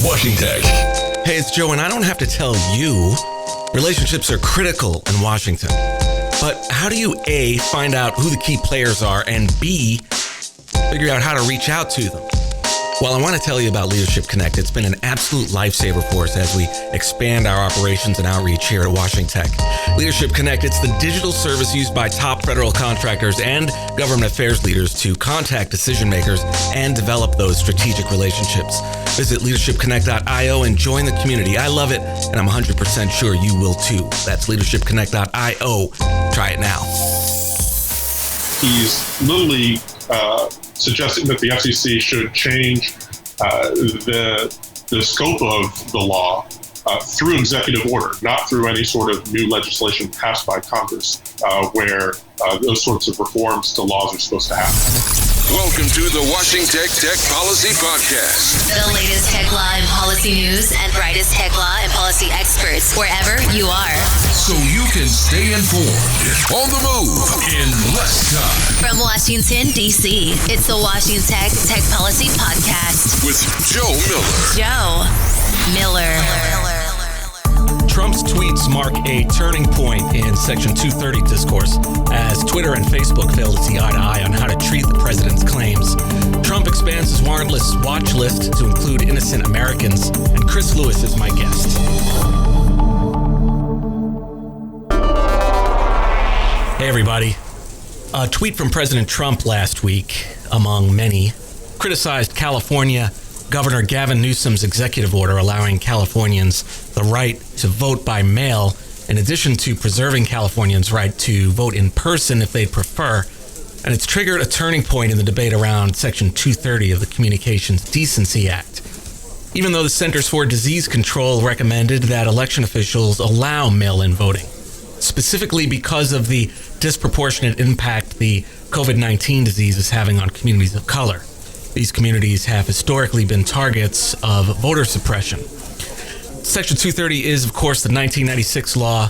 Washington. Hey, it's Joe, and I don't have to tell you, relationships are critical in Washington. But how do you, A, find out who the key players are, and B, figure out how to reach out to them? Well, I want to tell you about Leadership Connect. It's been an absolute lifesaver for us as we expand our operations and outreach here at Washington. Leadership Connect, it's the digital service used by top federal contractors and government affairs leaders to contact decision makers and develop those strategic relationships. Visit leadershipconnect.io and join the community. I love it, and I'm 100% sure you will too. That's leadershipconnect.io. Try it now. He's literally suggesting that the FCC should change the scope of the law through executive order, not through any sort of new legislation passed by Congress, where those sorts of reforms to laws are supposed to happen. Welcome to the Washington Tech Policy Podcast. The latest tech law and policy news and brightest tech law and policy experts wherever you are. So you can stay informed, on the move, in less time. From Washington, D.C., it's the Washington Tech Policy Podcast. With Joe Miller. Joe Miller. Trump's tweets mark a turning point in Section 230 discourse as Twitter and Facebook fail to see eye to eye on how to treat the president's claims. Trump expands his warrantless watch list to include innocent Americans, and Chris Lewis is my guest. Hey, everybody. A tweet from President Trump last week, among many, criticized California Governor Gavin Newsom's executive order allowing Californians the right to vote by mail, in addition to preserving Californians' right to vote in person if they prefer. And it's triggered a turning point in the debate around Section 230 of the Communications Decency Act. Even though the Centers for Disease Control recommended that election officials allow mail-in voting, specifically because of the disproportionate impact the COVID-19 disease is having on communities of color. These communities have historically been targets of voter suppression. Section 230 is, of course, the 1996 law,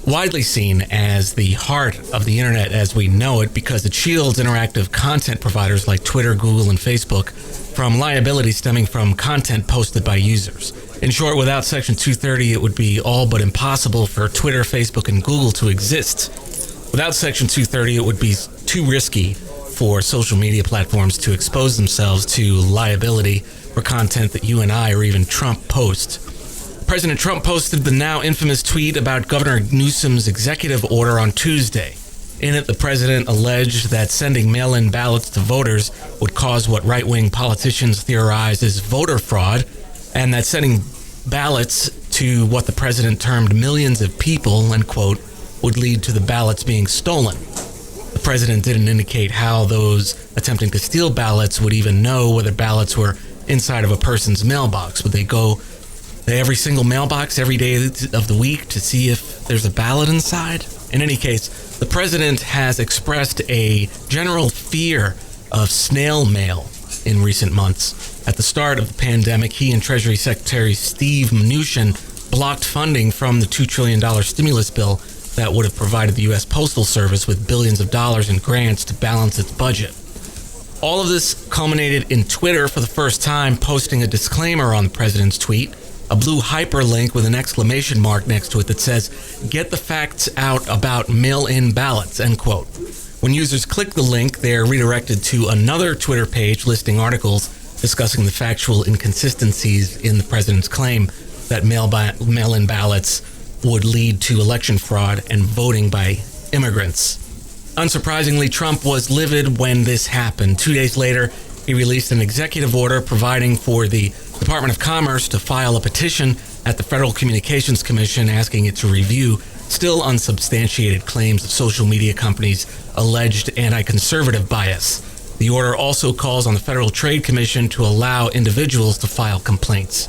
widely seen as the heart of the internet as we know it because it shields interactive content providers like Twitter, Google, and Facebook from liability stemming from content posted by users. In short, without Section 230, it would be all but impossible for Twitter, Facebook, and Google to exist. Without Section 230, it would be too risky for social media platforms to expose themselves to liability for content that you and I or even Trump post. President Trump posted the now infamous tweet about Governor Newsom's executive order on Tuesday. In it, the president alleged that sending mail-in ballots to voters would cause what right-wing politicians theorize is voter fraud, and that sending ballots to what the president termed millions of people, end quote, would lead to the ballots being stolen. The president didn't indicate how those attempting to steal ballots would even know whether ballots were inside of a person's mailbox. Would they go to every single mailbox every day of the week to see if there's a ballot inside? In any case, the president has expressed a general fear of snail mail in recent months. At the start of the pandemic, he and Treasury Secretary Steve Mnuchin blocked funding from the $2 trillion stimulus bill that would have provided the U.S. Postal Service with billions of dollars in grants to balance its budget. All of this culminated in Twitter for the first time posting a disclaimer on the president's tweet, a blue hyperlink with an exclamation mark next to it that says, "Get the facts out about mail-in ballots," end quote. When users click the link, they're redirected to another Twitter page listing articles discussing the factual inconsistencies in the president's claim that mail-in ballots would lead to election fraud and voting by immigrants. Unsurprisingly, Trump was livid when this happened. 2 days later, he released an executive order providing for the Department of Commerce to file a petition at the Federal Communications Commission asking it to review still unsubstantiated claims of social media companies' alleged anti-conservative bias. The order also calls on the Federal Trade Commission to allow individuals to file complaints.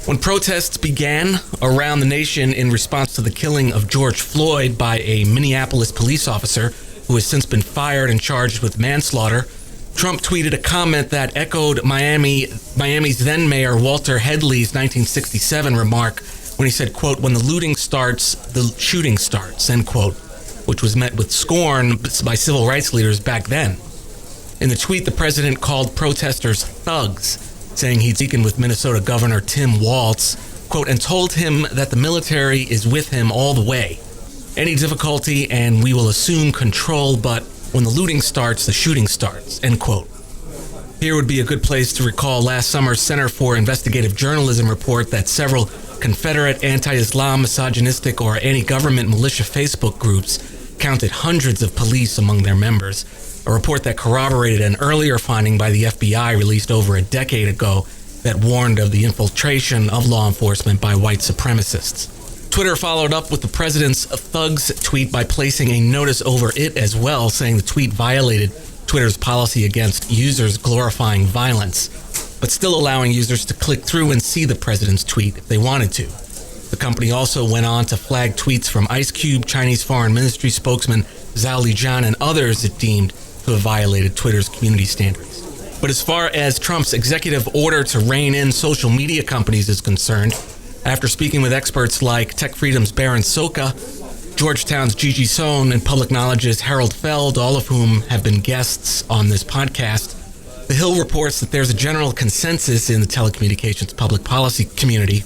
When protests began around the nation in response to the killing of George Floyd by a Minneapolis police officer who has since been fired and charged with manslaughter, Trump tweeted a comment that echoed Miami's then mayor Walter Headley's 1967 remark when he said, quote, "When the looting starts, the shooting starts," end quote, which was met with scorn by civil rights leaders back then. In the tweet, the president called protesters thugs saying he'd spoken with Minnesota Governor Tim Walz, quote, and told him that the military is with him all the way. Any difficulty and we will assume control, but when the looting starts, the shooting starts, end quote. Here would be a good place to recall last summer's Center for Investigative Journalism report that several Confederate, anti-Islam, misogynistic, or anti-government militia Facebook groups counted hundreds of police among their members, a report that corroborated an earlier finding by the FBI released over a decade ago that warned of the infiltration of law enforcement by white supremacists. Twitter followed up with the president's thugs tweet by placing a notice over it as well, saying the tweet violated Twitter's policy against users glorifying violence, but still allowing users to click through and see the president's tweet if they wanted to. The company also went on to flag tweets from Ice Cube, Chinese Foreign Ministry spokesman Zhao Lijian, and others it deemed to have violated Twitter's community standards. But as far as Trump's executive order to rein in social media companies is concerned, after speaking with experts like Tech Freedom's Baron Soka, Georgetown's Gigi Sohn, and Public Knowledge's Harold Feld, all of whom have been guests on this podcast, The Hill reports that there's a general consensus in the telecommunications public policy community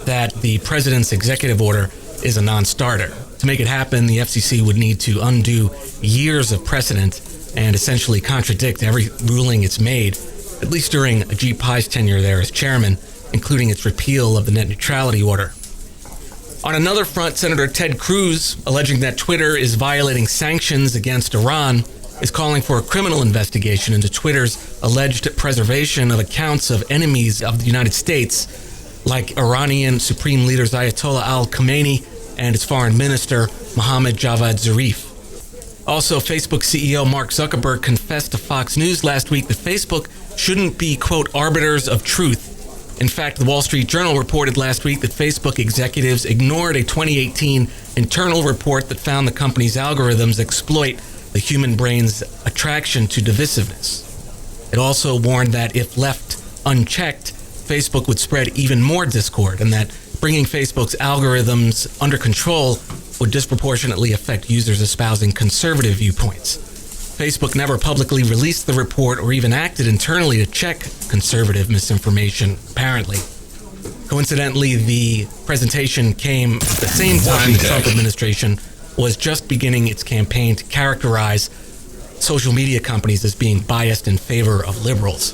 that the president's executive order is a non-starter. To make it happen, the FCC would need to undo years of precedent and essentially contradict every ruling it's made, at least during Ajit Pai's tenure there as chairman, including its repeal of the net neutrality order. On another front, Senator Ted Cruz, alleging that Twitter is violating sanctions against Iran, is calling for a criminal investigation into Twitter's alleged preservation of accounts of enemies of the United States, like Iranian Supreme Leaders Ayatollah al-Khamenei and its foreign minister, Mohammad Javad Zarif. Also, Facebook CEO Mark Zuckerberg confessed to Fox News last week that Facebook shouldn't be, quote, arbiters of truth. In fact, the Wall Street Journal reported last week that Facebook executives ignored a 2018 internal report that found the company's algorithms exploit the human brain's attraction to divisiveness. It also warned that if left unchecked, Facebook would spread even more discord, and that bringing Facebook's algorithms under control would disproportionately affect users espousing conservative viewpoints. Facebook never publicly released the report or even acted internally to check conservative misinformation, apparently. Coincidentally, the presentation came at the same time the Trump administration was just beginning its campaign to characterize social media companies as being biased in favor of liberals.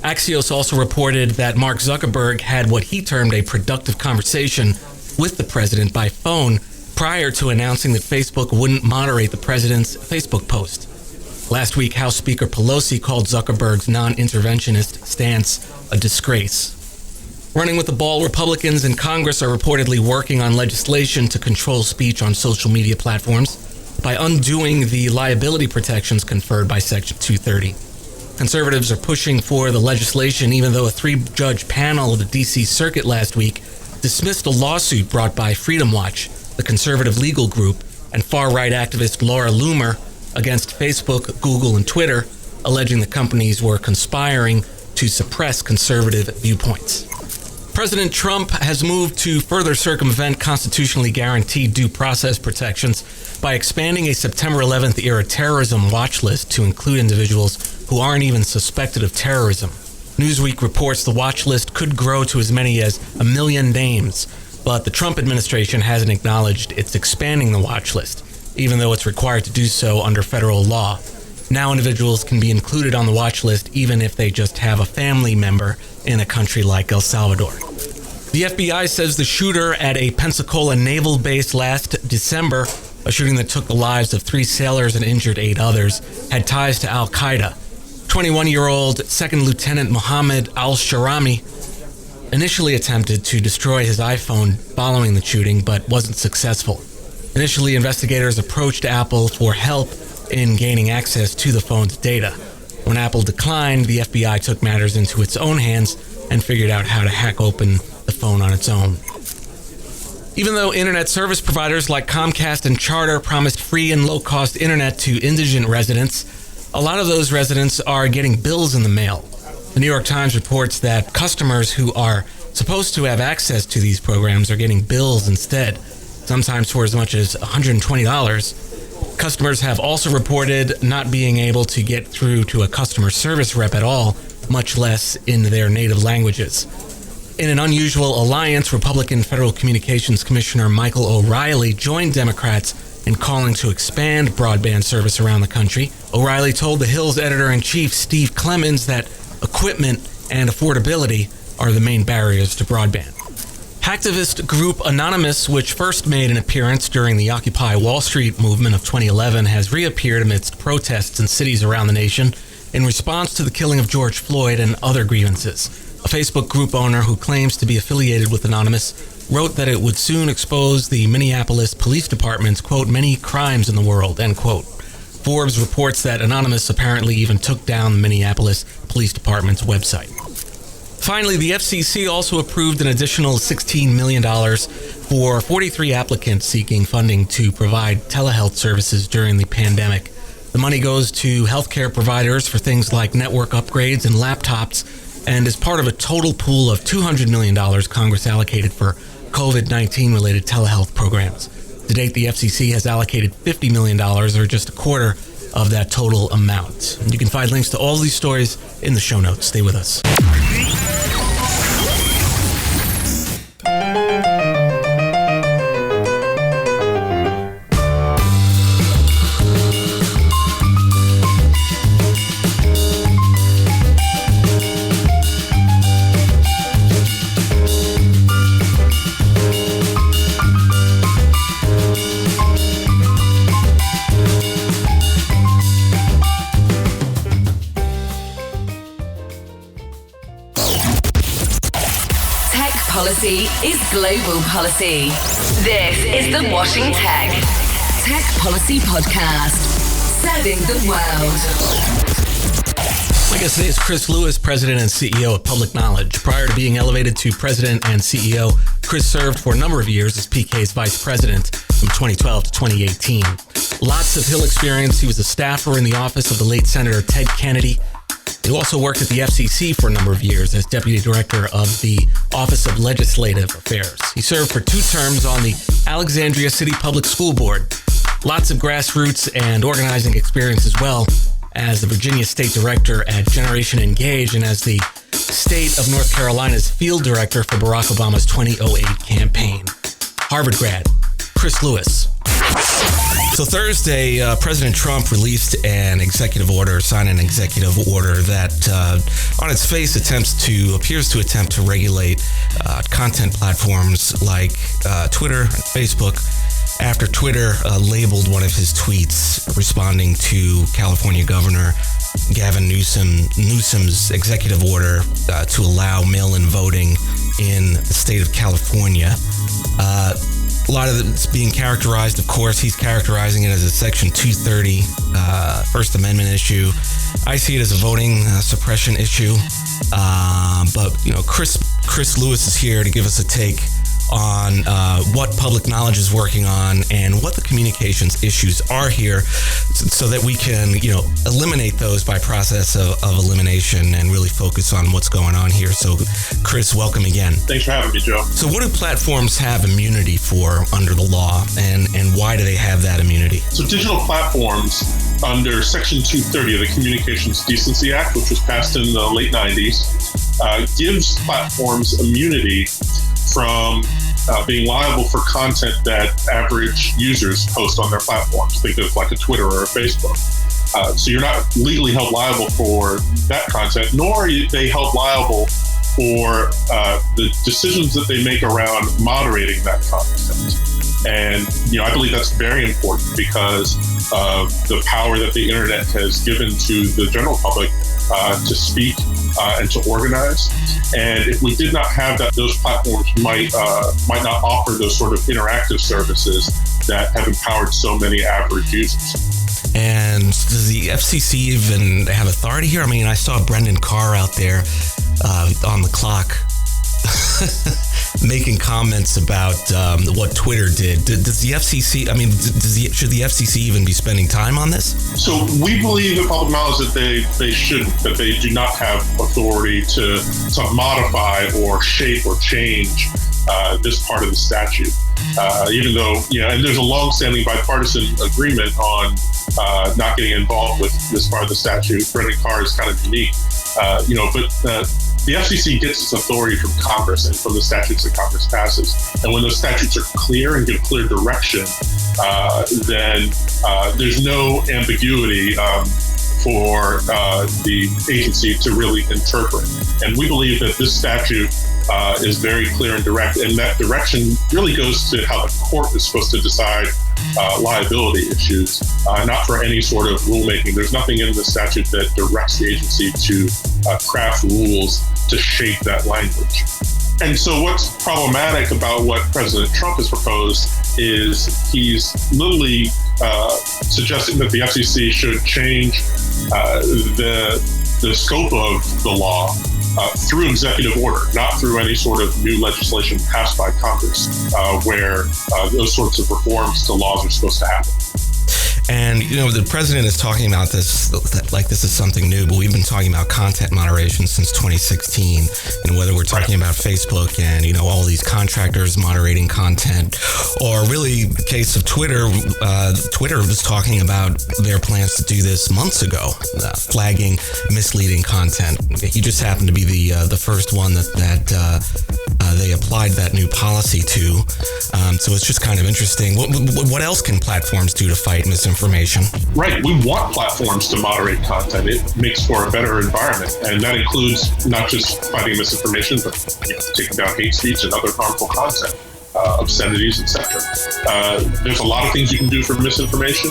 Axios also reported that Mark Zuckerberg had what he termed a productive conversation with the president by phone prior to announcing that Facebook wouldn't moderate the president's Facebook post. Last week, House Speaker Pelosi called Zuckerberg's non-interventionist stance a disgrace. Running with the ball, Republicans in Congress are reportedly working on legislation to control speech on social media platforms by undoing the liability protections conferred by Section 230. Conservatives are pushing for the legislation, even though a 3-judge panel of the D.C. Circuit last week dismissed a lawsuit brought by Freedom Watch, the conservative legal group, and far-right activist Laura Loomer against Facebook, Google, and Twitter, alleging the companies were conspiring to suppress conservative viewpoints. President Trump has moved to further circumvent constitutionally guaranteed due process protections by expanding a September 11th era terrorism watch list to include individuals who aren't even suspected of terrorism. Newsweek reports the watch list could grow to as many as 1 million names, but the Trump administration hasn't acknowledged it's expanding the watch list, even though it's required to do so under federal law. Now individuals can be included on the watch list even if they just have a family member in a country like El Salvador. The FBI says the shooter at a Pensacola naval base last December, a shooting that took the lives of 3 sailors and injured 8 others, had ties to Al-Qaeda. 21-year-old Second Lieutenant Mohammed al-Sharami initially attempted to destroy his iPhone following the shooting, but wasn't successful. Initially, investigators approached Apple for help in gaining access to the phone's data. When Apple declined, the FBI took matters into its own hands and figured out how to hack open the phone on its own. Even though internet service providers like Comcast and Charter promised free and low-cost internet to indigent residents, a lot of those residents are getting bills in the mail. The New York Times reports that customers who are supposed to have access to these programs are getting bills instead, sometimes for as much as $120. Customers have also reported not being able to get through to a customer service rep at all much less in their native languages. In an unusual alliance, Republican Federal Communications Commissioner Michael O'Reilly joined Democrats in calling to expand broadband service around the country. O'Reilly told The Hill's editor-in-chief, Steve Clemens, that equipment and affordability are the main barriers to broadband. Hacktivist group Anonymous, which first made an appearance during the Occupy Wall Street movement of 2011, has reappeared amidst protests in cities around the nation in response to the killing of George Floyd and other grievances. A Facebook group owner who claims to be affiliated with Anonymous wrote that it would soon expose the Minneapolis Police Department's, quote, many crimes in the world, end quote. Forbes reports that Anonymous apparently even took down the Minneapolis Police Department's website. Finally, the FCC also approved an additional $16 million for 43 applicants seeking funding to provide telehealth services during the pandemic. The money goes to healthcare providers for things like network upgrades and laptops, and is part of a total pool of $200 million Congress allocated for COVID-19 related telehealth programs. To date, the FCC has allocated $50 million, or just a quarter of that total amount. You can find links to all these stories in the show notes. Stay with us. Policy is global policy. This is the Washing Tech Policy Podcast, serving the world. My guest today is Chris Lewis, President and CEO of Public Knowledge. Prior to being elevated to President and CEO, Chris served for a number of years as PK's Vice President from 2012 to 2018. Lots of Hill experience. He was a staffer in the office of the late Senator Ted Kennedy. He also worked at the FCC for a number of years as Deputy Director of the Office of Legislative Affairs. He served for 2 terms on the Alexandria City Public School Board. Lots of grassroots and organizing experience, as well as the Virginia State Director at GenerationEngage and as the State of North Carolina's Field Director for Barack Obama's 2008 campaign. Harvard grad, Chris Lewis. So Thursday, President Trump released signed an executive order that on its face appears to attempt to regulate content platforms like Twitter and Facebook after Twitter labeled one of his tweets responding to California Governor Gavin Newsom's executive order to allow mail-in voting in the state of California. A lot of it's being characterized, of course, he's characterizing it as a Section 230 First Amendment issue. I see it as a voting suppression issue. But, Chris Lewis is here to give us a take on what Public Knowledge is working on and what the communications issues are here so that we can, eliminate those by process of elimination and really focus on what's going on here. So, Chris, welcome again. Thanks for having me, Joe. So what do platforms have immunity for under the law, and why do they have that immunity? So digital platforms under Section 230 of the Communications Decency Act, which was passed in the late 90s, gives platforms immunity from being liable for content that average users post on their platforms. Think of like a Twitter or a Facebook. So you're not legally held liable for that content, nor are they held liable for the decisions that they make around moderating that content. And, I believe that's very important because of the power that the internet has given to the general public to speak and to organize. And if we did not have that, those platforms might not offer those sort of interactive services that have empowered so many average users. And does the FCC even have authority here? I mean, I saw Brendan Carr out there on the clock making comments about what Twitter did. Does the FCC, should the FCC even be spending time on this? So we believe at Public Knowledge that they shouldn't, that they do not have authority to modify or shape or change this part of the statute. Even though, and there's a long-standing bipartisan agreement on not getting involved with this part of the statute. Brendan Carr is kind of unique. The FCC gets its authority from Congress and from the statutes that Congress passes. And when those statutes are clear and give clear direction, then there's no ambiguity for the agency to really interpret. And we believe that this statute is very clear and direct, and that direction really goes to how the court is supposed to decide liability issues, not for any sort of rulemaking. There's nothing in the statute that directs the agency to craft rules to shape that language. And so what's problematic about what President Trump has proposed is he's literally suggesting that the FCC should change the scope of the law through executive order, not through any sort of new legislation passed by Congress, where those sorts of reforms to laws are supposed to happen. And, the president is talking about this like this is something new, but we've been talking about content moderation since 2016. And whether we're talking about Facebook and, all these contractors moderating content, or really the case of Twitter, Twitter was talking about their plans to do this months ago, flagging misleading content. He just happened to be the first one that they applied that new policy to. So it's just kind of interesting. What else can platforms do to fight misinformation? Right. We want platforms to moderate content. It makes for a better environment. And that includes not just fighting misinformation, but taking down hate speech and other harmful content, obscenities, etc. There's a lot of things you can do for misinformation.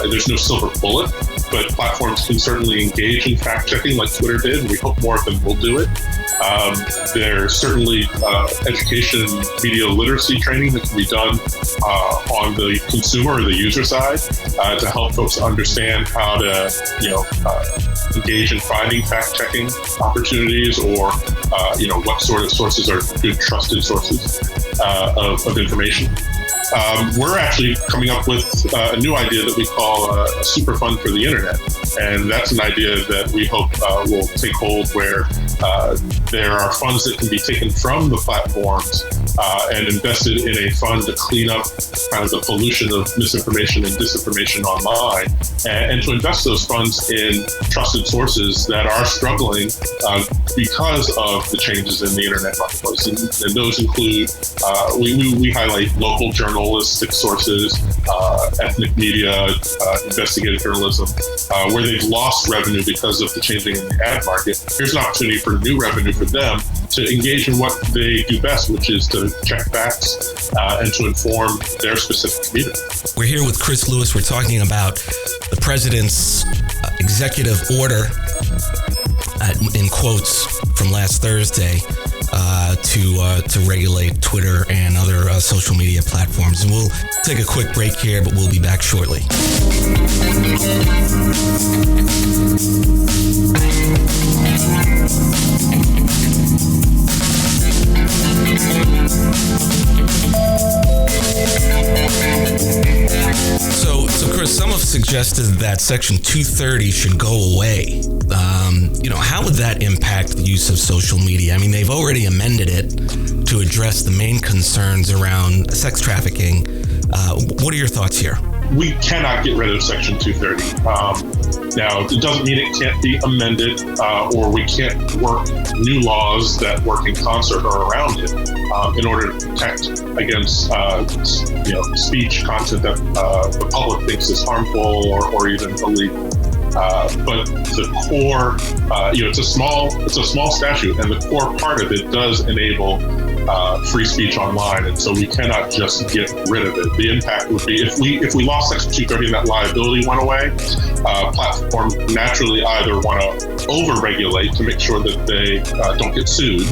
There's no silver bullet, but platforms can certainly engage in fact-checking like Twitter did, and we hope more of them will do it. There's certainly education, media literacy training that can be done on the consumer or the user side to help folks understand how to, engage in finding fact-checking opportunities, or what sort of sources are good, trusted sources of information. We're actually coming up with a new idea that we call a super fund for the internet. And that's an idea that we hope will take hold, where there are funds that can be taken from the platforms and invested in a fund to clean up kind of the pollution of misinformation and disinformation online, and to invest those funds in trusted sources that are struggling because of the changes in the internet marketplace. And those include, we highlight local journalistic sources, ethnic media, investigative journalism, where they've lost revenue because of the changing in the ad market. Here's an opportunity for new revenue for them to engage in what they do best, which is to check facts and to inform their specific community. We're here with Chris Lewis. We're talking about the president's executive order, in quotes, from last Thursday to regulate Twitter and other social media platforms. And we'll take a quick break here, but we'll be back shortly. So Chris, some have suggested that Section 230 should go away. How would that impact the use of social media? I mean, they've already amended it to address the main concerns around sex trafficking. What are your thoughts here? We cannot get rid of Section 230. Now, it doesn't mean it can't be amended, or we can't work new laws that work in concert or around it in order to protect against speech content that the public thinks is harmful or even illegal. But the core, it's a small statute, and the core part of it does enable free speech online, and so we cannot just get rid of it. The impact would be if we lost Section 230 and that liability went away, platforms naturally either want to over-regulate to make sure that they don't get sued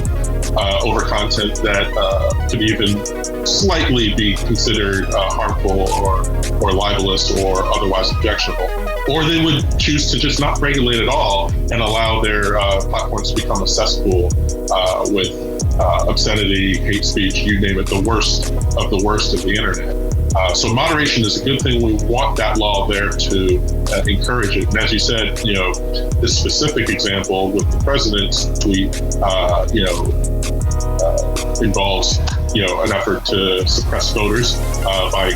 over content that could even slightly be considered harmful or libelous or otherwise objectionable. Or they would choose to just not regulate at all and allow their platforms to become a cesspool with obscenity, hate speech, you name it, the worst of the internet. So moderation is a good thing. We want that law there to encourage it. And as you said, this specific example with the president's tweet, involves, an effort to suppress voters by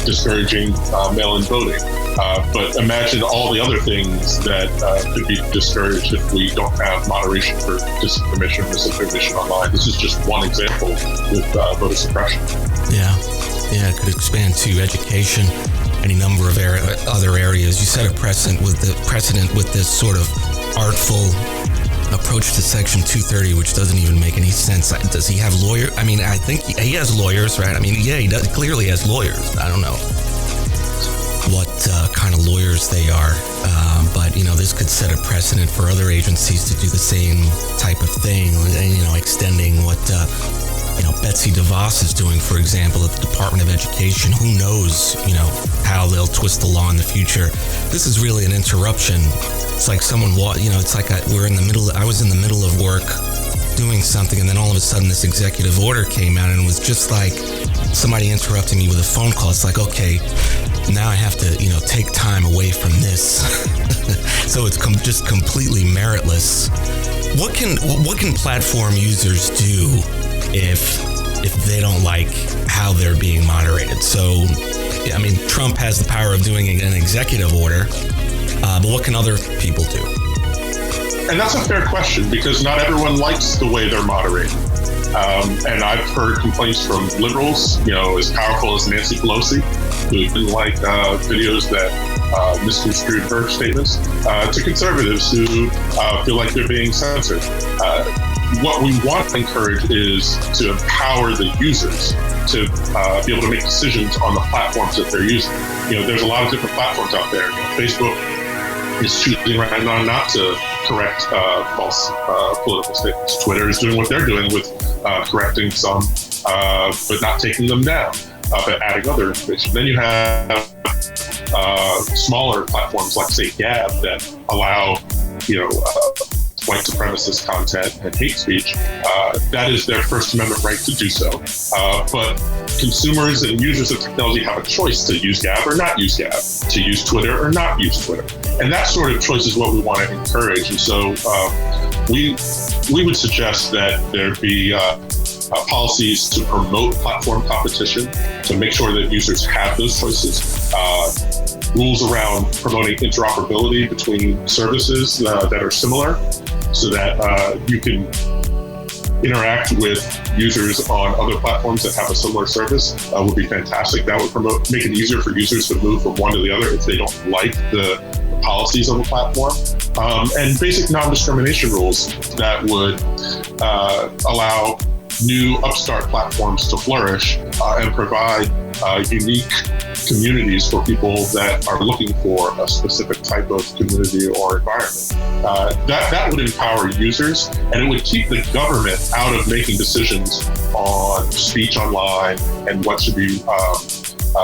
discouraging mail-in voting. But imagine all the other things that could be discouraged if we don't have moderation for disinformation, misinformation online. This is just one example with voter suppression. Yeah, it could expand to education, any number of other areas. You set a precedent with this sort of artful approach to Section 230, which doesn't even make any sense. Does he have lawyers? I mean, I think he has lawyers, right? I mean, yeah, he clearly has lawyers. I don't know what kind of lawyers they are, but this could set a precedent for other agencies to do the same type of thing, extending what Betsy DeVos is doing, for example, at the Department of Education. Who knows, how they'll twist the law in the future. This is really an interruption. It's like someone, it's like I was in the middle of work doing something, and then all of a sudden this executive order came out, and it was just like somebody interrupting me with a phone call. It's like, okay, now I have to, take time away from this. So it's just completely meritless. What can platform users do if they don't like how they're being moderated? So, I mean, Trump has the power of doing an executive order, but what can other people do? And that's a fair question, because not everyone likes the way they're moderated. And I've heard complaints from liberals, as powerful as Nancy Pelosi, who didn't like videos that misconstrued her statements, to conservatives who feel like they're being censored. What we want to encourage is to empower the users to be able to make decisions on the platforms that they're using. There's a lot of different platforms out there. Facebook is choosing right now not to correct false political statements. Twitter is doing what they're doing with correcting some, but not taking them down, but adding other information. Then you have smaller platforms like, say, Gab, that allow, white supremacist content and hate speech. That is their First Amendment right to do so. But consumers and users of technology have a choice to use Gab or not use Gab, to use Twitter or not use Twitter. And that sort of choice is what we want to encourage. And so we would suggest that there be policies to promote platform competition, to make sure that users have those choices. Rules around promoting interoperability between services that are similar, so that you can interact with users on other platforms that have a similar service would be fantastic. That would make it easier for users to move from one to the other if they don't like the policies of a platform. And basic non-discrimination rules that would allow new upstart platforms to flourish and provide unique communities for people that are looking for a specific type of community or environment. That would empower users, and it would keep the government out of making decisions on speech online and what should be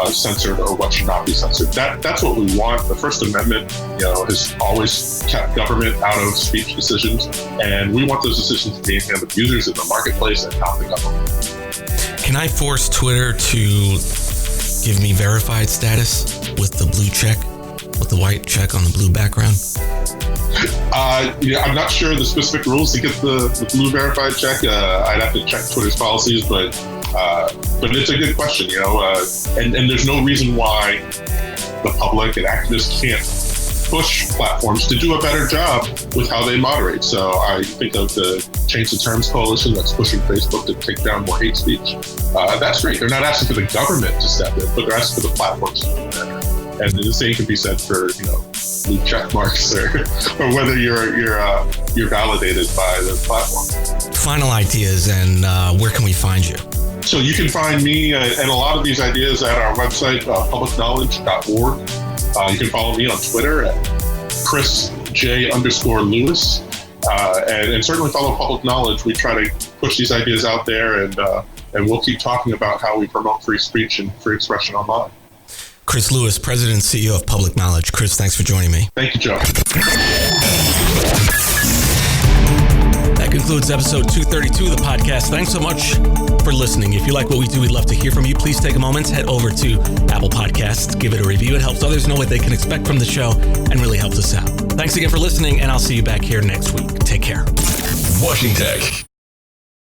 censored or what should not be censored. That's what we want. The First Amendment, has always kept government out of speech decisions, and we want those decisions to be in the hands of users in the marketplace and not the government. Can I force Twitter to give me verified status with the blue check, with the white check on the blue background? I'm not sure the specific rules to get the blue verified check. I'd have to check Twitter's policies, but it's a good question, and there's no reason why the public and activists can't push platforms to do a better job with how they moderate. So I think of the Change the Terms Coalition that's pushing Facebook to take down more hate speech. That's great. They're not asking for the government to step in, but they're asking for the platforms to do better. And the same can be said for, blue check marks or whether you're validated by the platform. Final ideas, and where can we find you? So you can find me and a lot of these ideas at our website, publicknowledge.org. You can follow me on Twitter at ChrisJ_Lewis, and certainly follow Public Knowledge. We try to push these ideas out there, and we'll keep talking about how we promote free speech and free expression online. Chris Lewis, President and CEO of Public Knowledge. Chris, thanks for joining me. Thank you, Joe. That concludes episode 232 of the podcast. Thanks so much for listening. If you like what we do, we'd love to hear from you. Please take a moment, head over to Apple Podcasts, give it a review. It helps others know what they can expect from the show and really helps us out. Thanks again for listening, and I'll see you back here next week. Take care. Washington Tech.